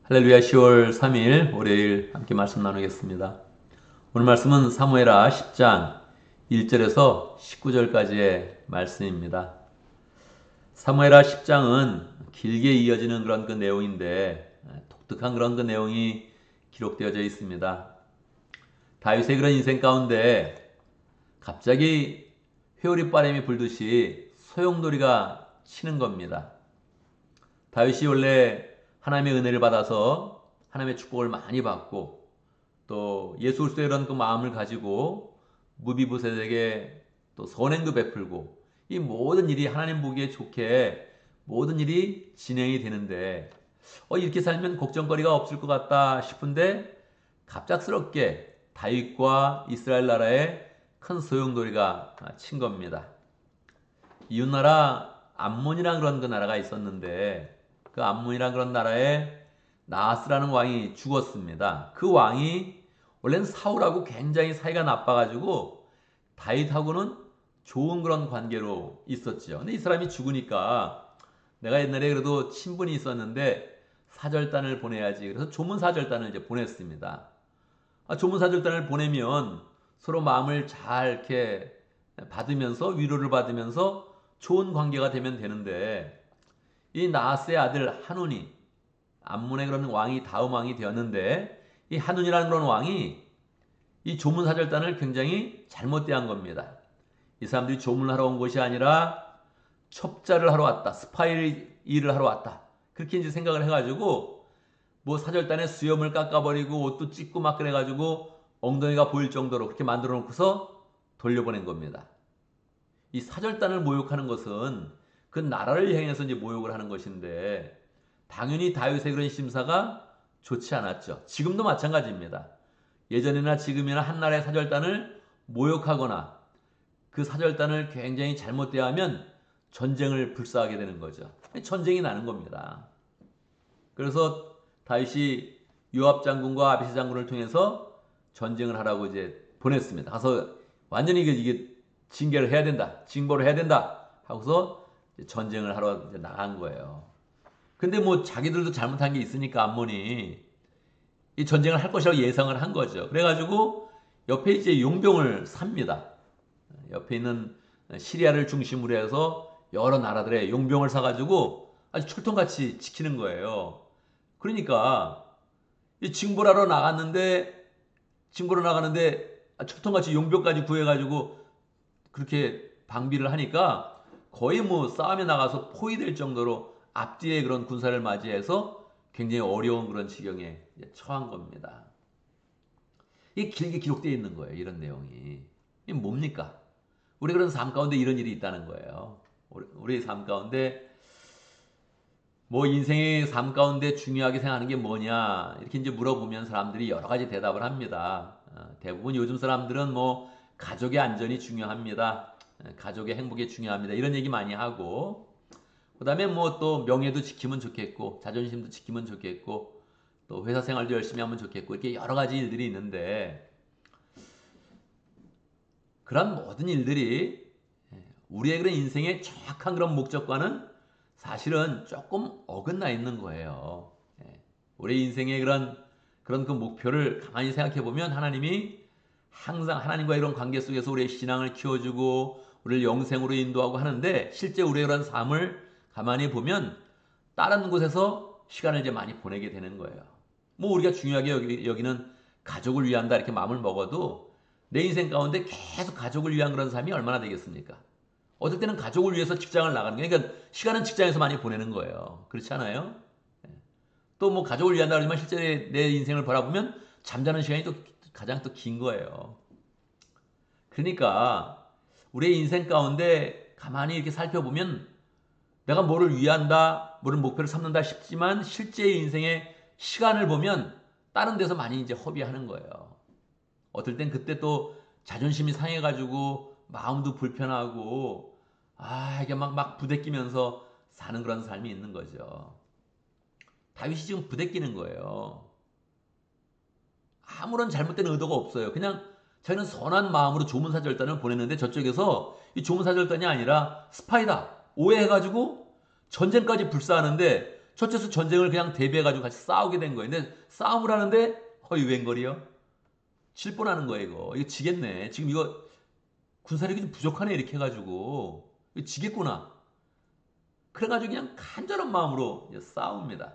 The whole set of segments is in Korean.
할렐루야 10월 3일 월요일 함께 말씀 나누겠습니다. 오늘 말씀은 사무엘하 10장 1절에서 19절까지의 말씀입니다. 사무엘하 10장은 길게 이어지는 그런 그 내용인데 독특한 그런 그 내용이 기록되어져 있습니다. 다윗의 그런 인생 가운데 갑자기 회오리 바람이 불듯이 소용돌이가 치는 겁니다. 다윗이 원래 하나님의 은혜를 받아서 하나님의 축복을 많이 받고 또 예수 그리스도의 이런 그 마음을 가지고 무비보셋에게 또 선행도 베풀고 이 모든 일이 하나님 보기에 좋게 모든 일이 진행이 되는데 이렇게 살면 걱정거리가 없을 것 같다 싶은데 갑작스럽게 다윗과 이스라엘 나라에 큰 소용돌이가 친 겁니다. 이웃나라 암몬이라는 그런 그 나라가 있었는데 그 암몬이라는 그런 나라에 나하스라는 왕이 죽었습니다. 그 왕이 원래는 사울하고 굉장히 사이가 나빠가지고 다윗하고는 좋은 그런 관계로 있었죠. 근데 이 사람이 죽으니까 내가 옛날에 그래도 친분이 있었는데 사절단을 보내야지. 그래서 조문 사절단을 이제 보냈습니다. 조문 사절단을 보내면 서로 마음을 잘 이렇게 받으면서 위로를 받으면서 좋은 관계가 되면 되는데 이 나하스의 아들 한운이 암몬의 그런 왕이 다음 왕이 되었는데 이 한운이라는 그런 왕이 이 조문사절단을 굉장히 잘못 대한 겁니다. 이 사람들이 조문을 하러 온 것이 아니라 첩자를 하러 왔다. 스파이 일을 하러 왔다. 그렇게 이제 생각을 해가지고 뭐 사절단의 수염을 깎아버리고 옷도 찢고 막 그래가지고 엉덩이가 보일 정도로 그렇게 만들어 놓고서 돌려보낸 겁니다. 이 사절단을 모욕하는 것은 그 나라를 향해서 이제 모욕을 하는 것인데 당연히 다윗의 그런 심사가 좋지 않았죠. 지금도 마찬가지입니다. 예전이나 지금이나 한 나라의 사절단을 모욕하거나 그 사절단을 굉장히 잘못 대하면 전쟁을 불사하게 되는 거죠. 전쟁이 나는 겁니다. 그래서 다윗이 요압 장군과 아비스 장군을 통해서 전쟁을 하라고 이제 보냈습니다. 가서 완전히 이게 징계를 해야 된다. 징벌을 해야 된다. 하고서 전쟁을 하러 이제 나간 거예요. 근데 뭐 자기들도 잘못한 게 있으니까 암몬이 이 전쟁을 할 것이라고 예상을 한 거죠. 그래가지고 옆에 이제 용병을 삽니다. 옆에 있는 시리아를 중심으로 해서 여러 나라들의 용병을 사가지고 아주 철통같이 지키는 거예요. 그러니까 이 징벌하러 나갔는데 철통같이 용병까지 구해가지고 그렇게 방비를 하니까 거의 뭐 싸움에 나가서 포위될 정도로 앞뒤에 그런 군사를 맞이해서 굉장히 어려운 그런 지경에 처한 겁니다. 이게 길게 기록되어 있는 거예요. 이런 내용이. 이게 뭡니까? 우리 그런 삶 가운데 이런 일이 있다는 거예요. 우리 삶 가운데 뭐 인생의 삶 가운데 중요하게 생각하는 게 뭐냐 이렇게 이제 물어보면 사람들이 여러 가지 대답을 합니다. 대부분 요즘 사람들은 뭐 가족의 안전이 중요합니다. 가족의 행복이 중요합니다. 이런 얘기 많이 하고 그다음에 뭐 또 명예도 지키면 좋겠고 자존심도 지키면 좋겠고 또 회사 생활도 열심히 하면 좋겠고 이렇게 여러 가지 일들이 있는데 그런 모든 일들이 우리의 그런 인생의 정확한 그런 목적과는 사실은 조금 어긋나 있는 거예요. 우리 인생의 그런 그 목표를 가만히 생각해 보면 하나님이 항상 하나님과 이런 관계 속에서 우리의 신앙을 키워주고 우리를 영생으로 인도하고 하는데 실제 우리의 그런 삶을 가만히 보면 다른 곳에서 시간을 이제 많이 보내게 되는 거예요. 뭐 우리가 중요하게 여기는 가족을 위한다 이렇게 마음을 먹어도 내 인생 가운데 계속 가족을 위한 그런 삶이 얼마나 되겠습니까? 어떨 때는 가족을 위해서 직장을 나가는 거예요. 그러니까 시간은 직장에서 많이 보내는 거예요. 그렇지 않아요? 또 뭐 가족을 위한다 그러지만 실제 내 인생을 바라보면 잠자는 시간이 또 가장 또 긴 거예요. 그러니까 우리의 인생 가운데 가만히 이렇게 살펴보면 내가 뭐를 위한다, 뭐를 목표를 삼는다 싶지만 실제의 인생의 시간을 보면 다른 데서 많이 이제 허비하는 거예요. 어떨 땐 그때 또 자존심이 상해가지고 마음도 불편하고 이게 막 부대끼면서 사는 그런 삶이 있는 거죠. 다윗이 지금 부대끼는 거예요. 아무런 잘못된 의도가 없어요. 그냥 저희는 선한 마음으로 조문사절단을 보냈는데 저쪽에서 이 조문사절단이 아니라 스파이다. 오해해가지고 전쟁까지 불사하는데 저째서 전쟁을 그냥 대비해가지고 같이 싸우게 된 거예요. 근데 싸움을 하는데 허위 웬걸이요? 질 뻔하는 거예요, 이거. 이거 지겠네. 지금 이거 군사력이 좀 부족하네, 이렇게 해가지고. 이거 지겠구나. 그래가지고 그냥 간절한 마음으로 이제 싸웁니다.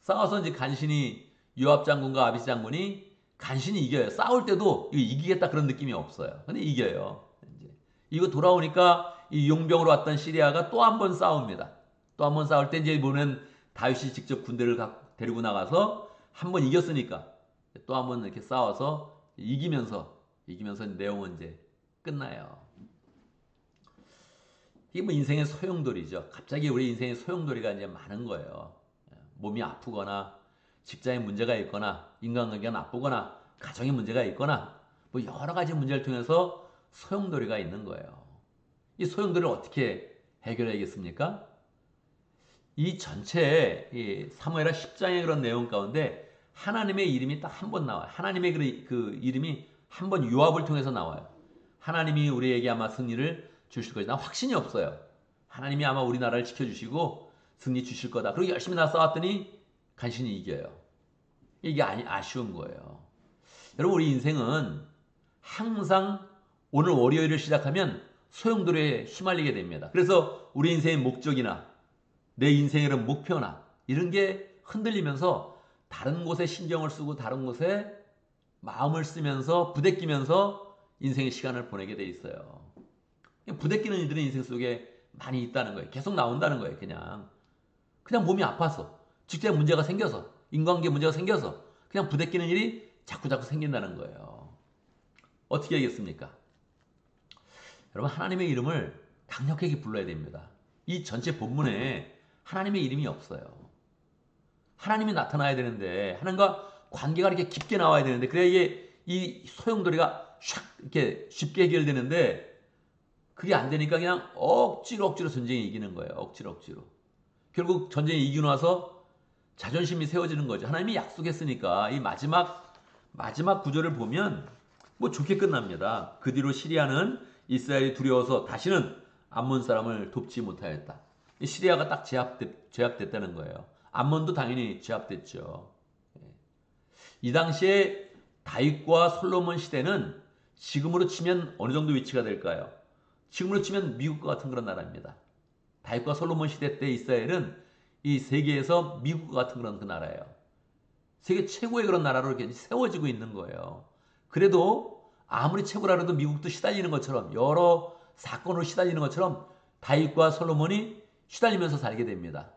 싸워서 이제 간신히 요압 장군과 아비스 장군이 간신히 이겨요. 싸울 때도 이거 이기겠다 그런 느낌이 없어요. 근데 이겨요. 이제 이거 돌아오니까 이 용병으로 왔던 시리아가 또 한 번 싸웁니다. 또 한 번 싸울 때 이제 보면 다윗이 직접 군대를 데리고 나가서 한 번 이겼으니까 또 한 번 이렇게 싸워서 이기면서 내용은 이제 끝나요. 이게 뭐 인생의 소용돌이죠. 갑자기 우리 인생의 소용돌이가 이제 많은 거예요. 몸이 아프거나 직장에 문제가 있거나 인간관계가 나쁘거나 가정에 문제가 있거나 뭐 여러 가지 문제를 통해서 소용돌이가 있는 거예요. 이 소용돌이를 어떻게 해결해야겠습니까? 이 전체 이 사무엘하 10장의 그런 내용 가운데 하나님의 이름이 딱 한 번 나와요. 하나님의 그 이름이 한 번 요압을 통해서 나와요. 하나님이 우리에게 아마 승리를 주실 것이다. 확신이 없어요. 하나님이 아마 우리나라를 지켜주시고 승리 주실 거다. 그리고 열심히 나 싸웠더니 간신히 이겨요. 이게 아쉬운 거예요. 여러분, 우리 인생은 항상 오늘 월요일을 시작하면 소용돌이에 휘말리게 됩니다. 그래서 우리 인생의 목적이나 내 인생의 이런 목표나 이런 게 흔들리면서 다른 곳에 신경을 쓰고 다른 곳에 마음을 쓰면서 부대끼면서 인생의 시간을 보내게 돼 있어요. 부대끼는 일들이 인생 속에 많이 있다는 거예요. 계속 나온다는 거예요. 그냥 몸이 아파서, 직장에 문제가 생겨서, 인간관계 문제가 생겨서 그냥 부대끼는 일이 자꾸자꾸 생긴다는 거예요. 어떻게 하겠습니까? 여러분, 하나님의 이름을 강력하게 불러야 됩니다. 이 전체 본문에 하나님의 이름이 없어요. 하나님이 나타나야 되는데, 하나님과 관계가 이렇게 깊게 나와야 되는데, 그래야 이게 이 소용돌이가 샥 이렇게 쉽게 해결되는데, 그게 안 되니까 그냥 억지로 전쟁이 이기는 거예요. 억지로. 결국 전쟁이 이기고 나서 자존심이 세워지는 거죠. 하나님이 약속했으니까 이 마지막 구절을 보면 뭐 좋게 끝납니다. 그 뒤로 시리아는 이스라엘이 두려워서 다시는 암몬 사람을 돕지 못하였다. 시리아가 딱 제압됐다는 거예요. 암몬도 당연히 제압됐죠. 이 당시에 다윗과 솔로몬 시대는 지금으로 치면 어느 정도 위치가 될까요? 지금으로 치면 미국과 같은 그런 나라입니다. 다윗과 솔로몬 시대 때 이스라엘은 이 세계에서 미국과 같은 그런 그 나라예요. 세계 최고의 그런 나라로 이렇게 세워지고 있는 거예요. 그래도 아무리 최고라 해도 미국도 시달리는 것처럼 여러 사건으로 시달리는 것처럼 다윗과 솔로몬이 시달리면서 살게 됩니다.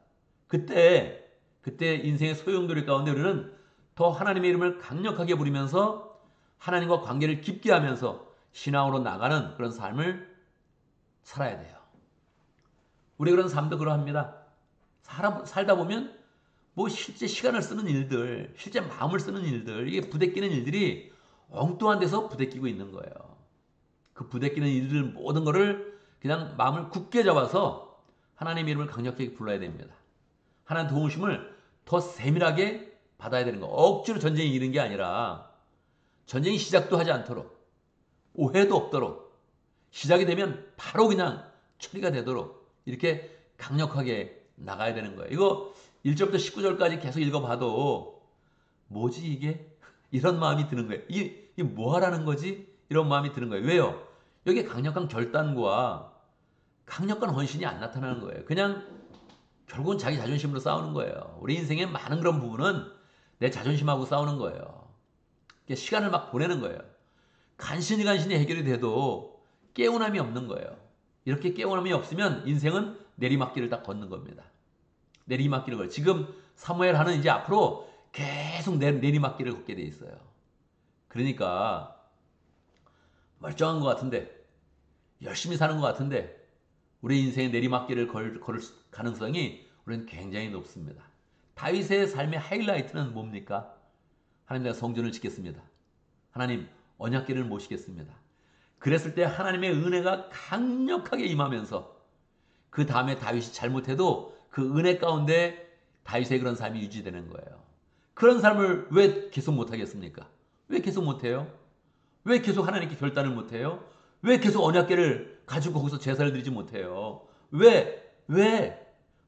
그때 인생의 소용돌이 가운데 우리는 더 하나님의 이름을 강력하게 부리면서 하나님과 관계를 깊게 하면서 신앙으로 나가는 그런 삶을 살아야 돼요. 우리 그런 삶도 그러합니다. 살다 보면 뭐 실제 시간을 쓰는 일들, 실제 마음을 쓰는 일들, 이게 부대끼는 일들이 엉뚱한 데서 부대끼고 있는 거예요. 그 부대끼는 일들 모든 거를 그냥 마음을 굳게 잡아서 하나님의 이름을 강력하게 불러야 됩니다. 하나님 도우심을 더 세밀하게 받아야 되는 거. 억지로 전쟁이 이기는 게 아니라 전쟁이 시작도 하지 않도록, 오해도 없도록, 시작이 되면 바로 그냥 처리가 되도록 이렇게 강력하게 나가야 되는 거예요. 이거 1절부터 19절까지 계속 읽어봐도 뭐지 이게? 이런 마음이 드는 거예요. 이게 뭐 하라는 거지? 이런 마음이 드는 거예요. 왜요? 여기에 강력한 결단과 강력한 헌신이 안 나타나는 거예요. 그냥 결국은 자기 자존심으로 싸우는 거예요. 우리 인생의 많은 그런 부분은 내 자존심하고 싸우는 거예요. 시간을 막 보내는 거예요. 간신히 해결이 돼도 깨우남이 없는 거예요. 이렇게 깨우남이 없으면 인생은 내리막길을 딱 걷는 겁니다. 내리막길을 걸어요. 지금 사무엘 하는 이제 앞으로 계속 내리막길을 걷게 돼 있어요. 그러니까 멀쩡한 것 같은데, 열심히 사는 것 같은데 우리 인생의 내리막길을 걸을 가능성이 우리는 굉장히 높습니다. 다윗의 삶의 하이라이트는 뭡니까? 하나님, 내가 성전을 짓겠습니다. 하나님, 언약궤를 모시겠습니다. 그랬을 때 하나님의 은혜가 강력하게 임하면서 그 다음에 다윗이 잘못해도 그 은혜 가운데 다윗의 그런 삶이 유지되는 거예요. 그런 삶을 왜 계속 못하겠습니까? 왜 계속 못해요? 왜 계속 하나님께 결단을 못해요? 왜 계속 언약궤를 가지고 거기서 제사를 드리지 못해요? 왜?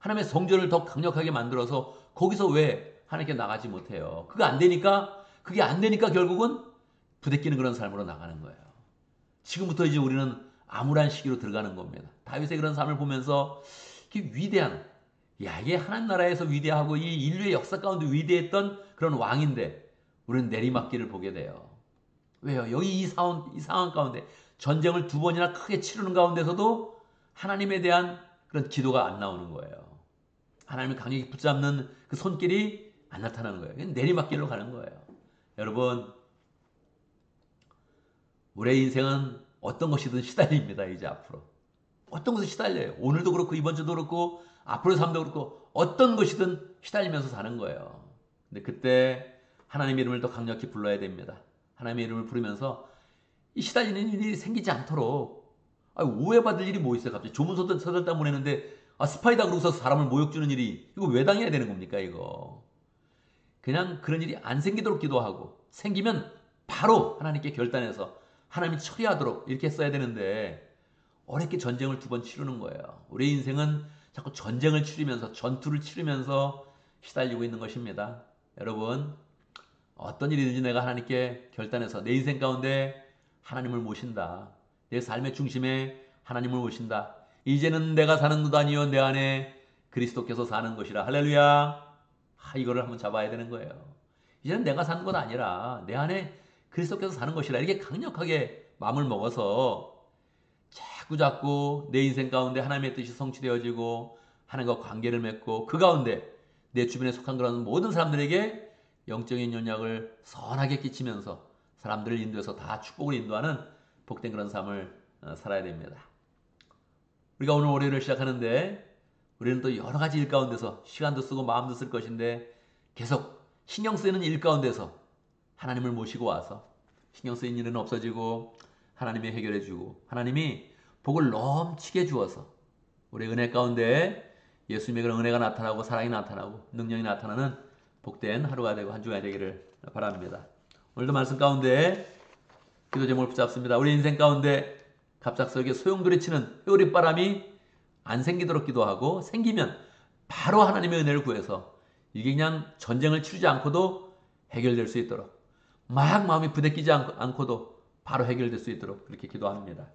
하나님의 성전을 더 강력하게 만들어서 거기서 왜 하나님께 나가지 못해요? 그게 안 되니까 결국은 부대끼는 그런 삶으로 나가는 거예요. 지금부터 이제 우리는 암울한 시기로 들어가는 겁니다. 다윗의 그런 삶을 보면서 이게 위대한, 야, 이게 하나님 나라에서 위대하고 이 인류의 역사 가운데 위대했던 그런 왕인데 우리는 내리막길을 보게 돼요. 왜요? 여기 이 상황 가운데 전쟁을 2번이나 크게 치르는 가운데서도 하나님에 대한 그런 기도가 안 나오는 거예요. 하나님을 강하게 붙잡는 그 손길이 안 나타나는 거예요. 내리막길로 가는 거예요. 여러분, 우리의 인생은 어떤 것이든 시달립니다. 이제 앞으로. 어떤 것을 시달려요. 오늘도 그렇고 이번 주도 그렇고 앞으로의 삶도 그렇고 어떤 것이든 시달리면서 사는 거예요. 근데 그때 하나님의 이름을 더 강력히 불러야 됩니다. 하나님의 이름을 부르면서 이 시달리는 일이 생기지 않도록 오해받을 일이 뭐 있어요. 갑자기 조문서든 서들단 보내는데 스파이다 그러고서 사람을 모욕주는 일이 이거 왜 당해야 되는 겁니까 이거. 그냥 그런 일이 안 생기도록 기도하고 생기면 바로 하나님께 결단해서 하나님이 처리하도록 이렇게 써야 되는데 어렵게 전쟁을 2번 치르는 거예요. 우리 인생은 자꾸 전쟁을 치르면서 전투를 치르면서 시달리고 있는 것입니다. 여러분, 어떤 일이든지 내가 하나님께 결단해서 내 인생 가운데 하나님을 모신다. 내 삶의 중심에 하나님을 모신다. 이제는 내가 사는 것 아니요 내 안에 그리스도께서 사는 것이라. 할렐루야. 이거를 한번 잡아야 되는 거예요. 이제는 내가 사는 것 아니라 내 안에 그리스도께서 사는 것이라. 이렇게 강력하게 마음을 먹어서 자꾸 내 인생 가운데 하나님의 뜻이 성취되어지고 하나님과 관계를 맺고 그 가운데 내 주변에 속한 그런 모든 사람들에게 영적인 연약을 선하게 끼치면서 사람들을 인도해서 다 축복을 인도하는 복된 그런 삶을 살아야 됩니다. 우리가 오늘 월요일을 시작하는데 우리는 또 여러 가지 일 가운데서 시간도 쓰고 마음도 쓸 것인데 계속 신경 쓰이는 일 가운데서 하나님을 모시고 와서 신경 쓰이는 일은 없어지고 하나님이 해결해 주고 하나님이 복을 넘치게 주어서 우리 은혜 가운데 예수님의 그런 은혜가 나타나고 사랑이 나타나고 능력이 나타나는 복된 하루가 되고 한 주가 되기를 바랍니다. 오늘도 말씀 가운데 기도 제목을 붙잡습니다. 우리 인생 가운데 갑작스럽게 소용돌이치는 회오리바람이 안 생기도록 기도하고 생기면 바로 하나님의 은혜를 구해서 이게 그냥 전쟁을 치르지 않고도 해결될 수 있도록 막 마음이 부대끼지 않고도 바로 해결될 수 있도록 그렇게 기도합니다.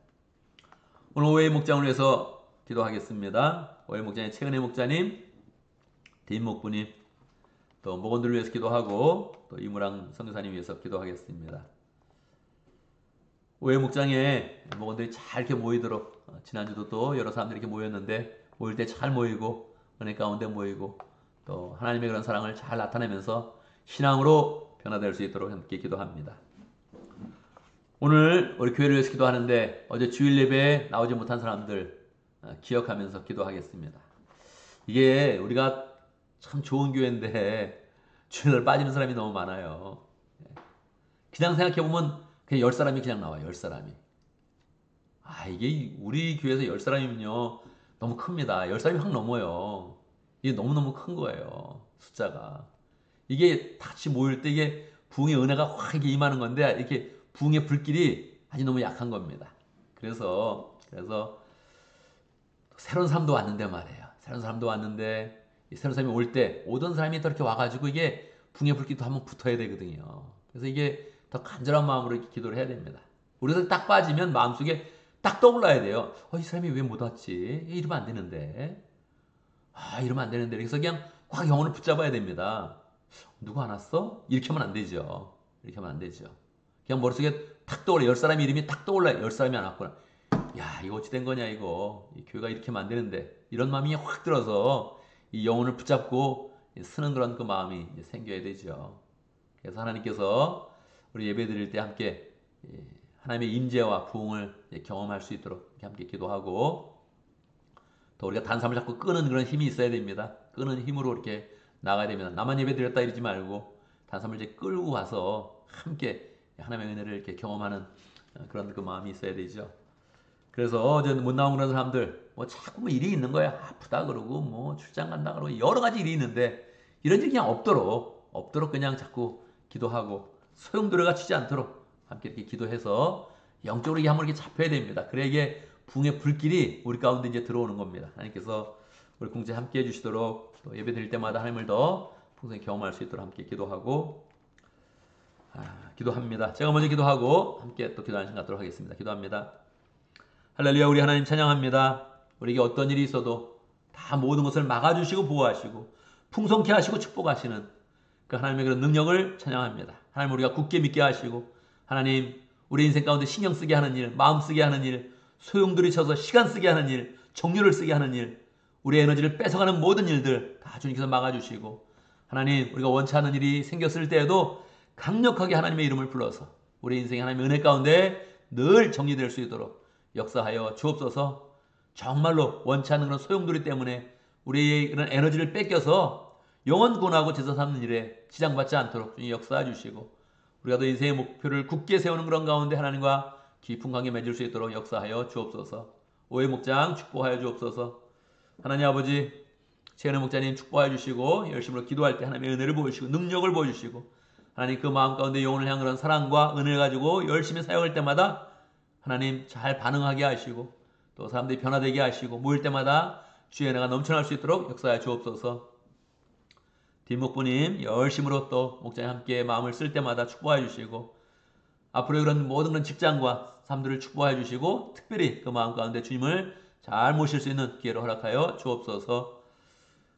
오늘 오해의 목장을 위해서 기도하겠습니다. 오해의 목장의 최은혜 목자님, 대인 목부님, 또 목원들을 위해서 기도하고 또 이무랑 선교사님 위해서 기도하겠습니다. 오해 목장에 목원들이 잘 이렇게 모이도록 지난주도 또 여러 사람들이 이렇게 모였는데 모일 때 잘 모이고 은혜 가운데 모이고 또 하나님의 그런 사랑을 잘 나타내면서 신앙으로 변화될 수 있도록 함께 기도합니다. 오늘 우리 교회를 위해서 기도하는데 어제 주일 예배에 나오지 못한 사람들 기억하면서 기도하겠습니다. 이게 우리가 참 좋은 교회인데 주일날 빠지는 사람이 너무 많아요. 그냥 생각해보면 그냥 10사람이 그냥 나와요. 10사람이. 이게 우리 교회에서 10사람이면요 너무 큽니다. 10사람이 확 넘어요. 이게 너무너무 큰 거예요. 숫자가. 이게 같이 모일 때 이게 부흥의 은혜가 확 이렇게 임하는 건데 이렇게 부흥의 불길이 아주 너무 약한 겁니다. 그래서 새로운 사람도 왔는데 말이에요. 새로운 사람도 왔는데 이 새로운 사람이 올 때 오던 사람이 또 이렇게 와가지고 이게 부흥의 불길도 한번 붙어야 되거든요. 그래서 이게 더 간절한 마음으로 이렇게 기도를 해야 됩니다. 우리가 딱 빠지면 마음속에 딱 떠올라야 돼요. 이 사람이 왜 못 왔지? 이러면 안 되는데. 이러면 안 되는데. 그래서 그냥 확 영혼을 붙잡아야 됩니다. 누구 안 왔어? 이렇게 하면 안 되죠. 이렇게 하면 안 되죠. 그냥 머릿속에 탁 떠올라. 10사람의 이름이 딱 떠올라요. 10사람이 안 왔구나. 야, 이거 어찌 된 거냐, 이거. 이 교회가 이렇게 하면 안 되는데. 이런 마음이 확 들어서 이 영혼을 붙잡고 쓰는 그런 그 마음이 생겨야 되죠. 그래서 하나님께서 우리 예배 드릴 때 함께 하나님의 임재와 부흥을 경험할 수 있도록 함께 기도하고 또 우리가 단삼을 자꾸 끄는 그런 힘이 있어야 됩니다. 끄는 힘으로 이렇게 나가야 됩니다. 나만 예배 드렸다 이러지 말고 단삼을 이제 끌고 가서 함께 하나님의 은혜를 이렇게 경험하는 그런 그 마음이 있어야 되죠. 그래서 어제 못 나온 그런 사람들 자꾸 일이 있는 거야. 아프다 그러고 출장 간다 그러고 여러 가지 일이 있는데 이런 일이 그냥 없도록 그냥 자꾸 기도하고 소용돌이가 치지 않도록 함께 이렇게 기도해서 영적으로 이게 한번 이렇게 잡혀야 됩니다. 그래야 이게 붕의 불길이 우리 가운데 이제 들어오는 겁니다. 하나님께서 우리 공동체 함께 해주시도록, 또 예배 드릴 때마다 하나님을 더 풍성히 경험할 수 있도록 함께 기도하고 기도합니다. 제가 먼저 기도하고 함께 또 기도하는 시간 갖도록 하겠습니다. 기도합니다. 할렐루야. 우리 하나님 찬양합니다. 우리에게 어떤 일이 있어도 다 모든 것을 막아주시고 보호하시고 풍성케 하시고 축복하시는 그 하나님의 그런 능력을 찬양합니다. 하나님, 우리가 굳게 믿게 하시고, 하나님 우리 인생 가운데 신경 쓰게 하는 일, 마음 쓰게 하는 일, 소용돌이 쳐서 시간 쓰게 하는 일, 정욕을 쓰게 하는 일, 우리의 에너지를 뺏어가는 모든 일들 다 주님께서 막아주시고, 하나님 우리가 원치 않는 일이 생겼을 때에도 강력하게 하나님의 이름을 불러서 우리 인생의 하나님의 은혜 가운데 늘 정리될 수 있도록 역사하여 주옵소서. 정말로 원치 않는 그런 소용돌이 때문에 우리의 그런 에너지를 뺏겨서 영원 구원하고 제사 삼는 일에 지장받지 않도록 주님 역사해 주시고, 우리가 또 인생의 목표를 굳게 세우는 그런 가운데 하나님과 깊은 관계 맺을 수 있도록 역사하여 주옵소서. 오해 목장 축복하여 주옵소서. 하나님 아버지, 최은혜 목자님 축복하여 주시고, 열심으로 기도할 때 하나님의 은혜를 보여주시고 능력을 보여주시고, 하나님 그 마음 가운데 영혼을 향한 그런 사랑과 은혜를 가지고 열심히 사용할 때마다 하나님 잘 반응하게 하시고, 또 사람들이 변화되게 하시고, 모일 때마다 주의 은혜가 넘쳐날 수 있도록 역사하여 주옵소서. 뒷목부님 열심으로 또 목자님 함께 마음을 쓸 때마다 축복해 주시고, 앞으로 그런 모든 그런 직장과 삶들을 축복해 주시고, 특별히 그 마음 가운데 주님을 잘 모실 수 있는 기회를 허락하여 주옵소서.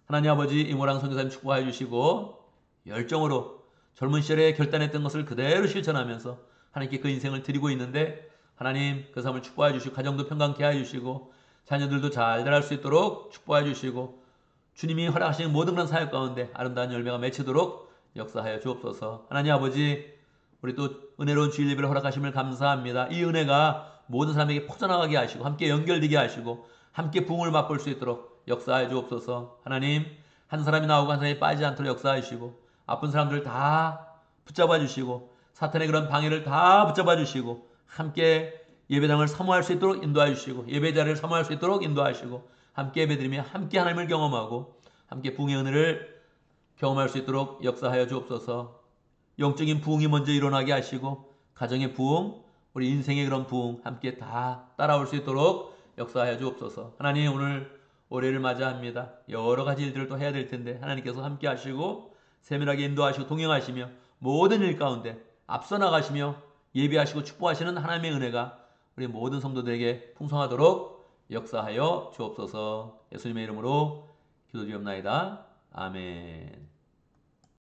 하나님 아버지, 이모랑 선교사님 축복해 주시고, 열정으로 젊은 시절에 결단했던 것을 그대로 실천하면서 하나님께 그 인생을 드리고 있는데, 하나님 그 삶을 축복해 주시고, 가정도 평강케 해 주시고, 자녀들도 잘 자랄 수 있도록 축복해 주시고, 주님이 허락하시는 모든 그런 사역 가운데 아름다운 열매가 맺히도록 역사하여 주옵소서. 하나님 아버지, 우리 또 은혜로운 주일 예배를 허락하심을 감사합니다. 이 은혜가 모든 사람에게 퍼져나가게 하시고 함께 연결되게 하시고 함께 부흥을 맛볼 수 있도록 역사하여 주옵소서. 하나님, 한 사람이 나오고 한 사람이 빠지지 않도록 역사하시고, 아픈 사람들 다 붙잡아 주시고 사탄의 그런 방해를 다 붙잡아 주시고, 함께 예배당을 사모할 수 있도록 인도해 주시고, 예배 자리를 사모할 수 있도록 인도하시고, 함께 예배드리며 함께 하나님을 경험하고 함께 부흥의 은혜를 경험할 수 있도록 역사하여 주옵소서. 영적인 부흥이 먼저 일어나게 하시고, 가정의 부흥, 우리 인생의 그런 부흥 함께 다 따라올 수 있도록 역사하여 주옵소서. 하나님, 오늘 올해를 맞이합니다. 여러 가지 일들을 또 해야 될 텐데 하나님께서 함께 하시고 세밀하게 인도하시고 동행하시며 모든 일 가운데 앞서 나가시며 예비하시고 축복하시는 하나님의 은혜가 우리 모든 성도들에게 풍성하도록 역사하여 주옵소서. 예수님의 이름으로 기도드리옵나이다. 아멘.